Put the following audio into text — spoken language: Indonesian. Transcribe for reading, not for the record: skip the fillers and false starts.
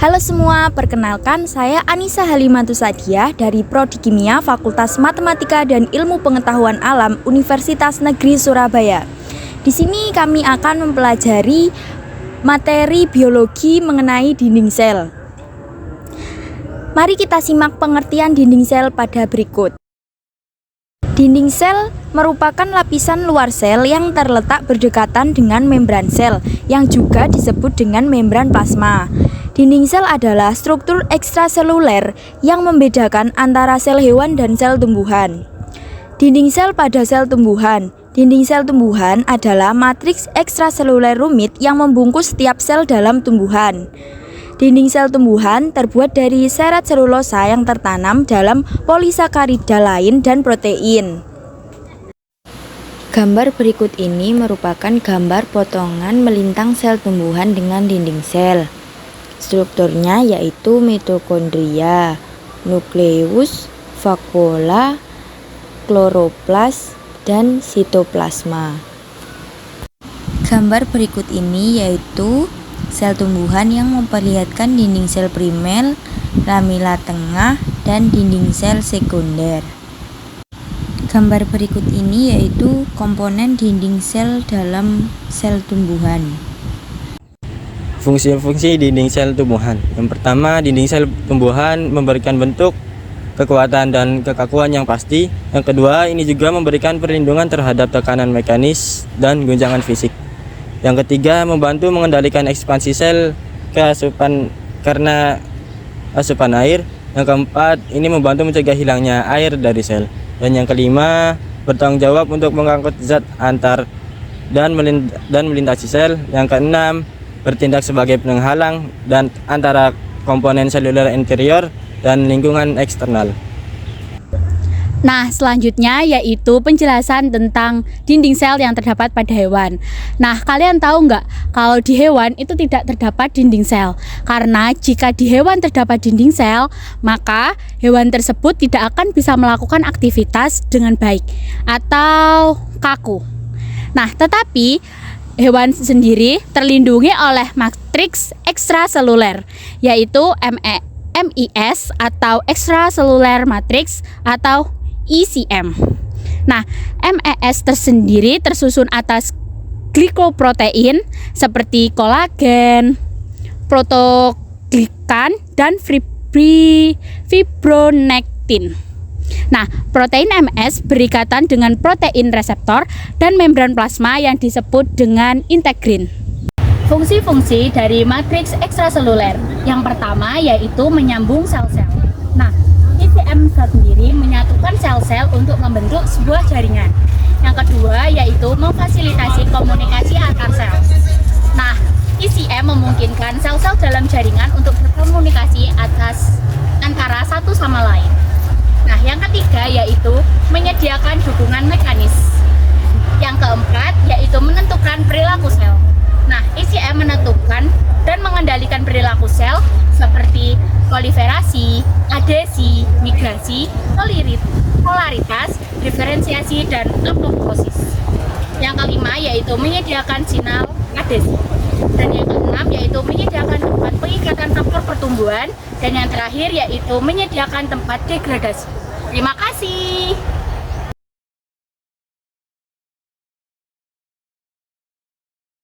Halo semua, perkenalkan saya Anissa Halimantus Sadiah dari Prodi Kimia Fakultas Matematika dan Ilmu Pengetahuan Alam Universitas Negeri Surabaya. Di sini kami akan mempelajari materi biologi mengenai dinding sel. Mari kita simak pengertian dinding sel pada berikut. Dinding sel merupakan lapisan luar sel yang terletak berdekatan dengan membran sel yang juga disebut dengan membran plasma. Dinding sel adalah struktur ekstraseluler yang membedakan antara sel hewan dan sel tumbuhan. Dinding sel pada sel tumbuhan. Dinding sel tumbuhan adalah matriks ekstraseluler rumit yang membungkus setiap sel dalam tumbuhan. Dinding sel tumbuhan terbuat dari serat selulosa yang tertanam dalam polisakarida lain dan protein. Gambar berikut ini merupakan gambar potongan melintang sel tumbuhan dengan dinding sel. Strukturnya yaitu mitokondria, nukleus, vakuola, kloroplas, dan sitoplasma. Gambar berikut ini yaitu sel tumbuhan yang memperlihatkan dinding sel primer, lamela tengah, dan dinding sel sekunder. Gambar berikut ini yaitu komponen dinding sel dalam sel tumbuhan. Fungsi-fungsi dinding sel tumbuhan. Yang pertama, dinding sel tumbuhan memberikan bentuk, kekuatan, dan kekakuan yang pasti. Yang kedua, ini juga memberikan perlindungan terhadap tekanan mekanis dan guncangan fisik. Yang ketiga, membantu mengendalikan ekspansi sel ke asupan karena asupan air. Yang keempat, ini membantu mencegah hilangnya air dari sel. Dan yang kelima, bertanggung jawab untuk mengangkut zat antar dan melintasi sel. Yang keenam, bertindak sebagai penghalang dan antara komponen seluler interior dan lingkungan eksternal. Nah, selanjutnya yaitu penjelasan tentang dinding sel yang terdapat pada hewan. Nah, kalian tahu nggak kalau di hewan itu tidak terdapat dinding sel? Karena jika di hewan terdapat dinding sel, maka hewan tersebut tidak akan bisa melakukan aktivitas dengan baik atau kaku. Nah, tetapi hewan sendiri terlindungi oleh matriks ekstraseluler, yaitu MIS atau extracellular matrix atau ECM. Nah, MES tersendiri tersusun atas glikoprotein seperti kolagen, protoglikan, dan fibronektin. Nah, protein MS berikatan dengan protein reseptor dan membran plasma yang disebut dengan integrin. Fungsi-fungsi dari matriks ekstraseluler. Yang pertama yaitu menyambung sel-sel. Nah, ECM sendiri menyatukan sel-sel untuk membentuk sebuah jaringan. Yang kedua yaitu memfasilitasi komunikasi antar sel. Nah, ECM memungkinkan sel-sel dalam jaringan untuk berkomunikasi antara satu sama lain. Nah, yang ketiga yaitu menyediakan dukungan mekanis. Yang keempat yaitu menentukan perilaku sel. Nah, ECM menentukan dan mengendalikan perilaku sel seperti proliferasi, adesi, migrasi, polaritas, diferensiasi, dan apoptosis. Yang kelima yaitu menyediakan sinyal adesi. Dan yang keenam yaitu menyediakan tempat pengikatan faktor pertumbuhan. Dan yang terakhir yaitu menyediakan tempat degradasi. Terima kasih.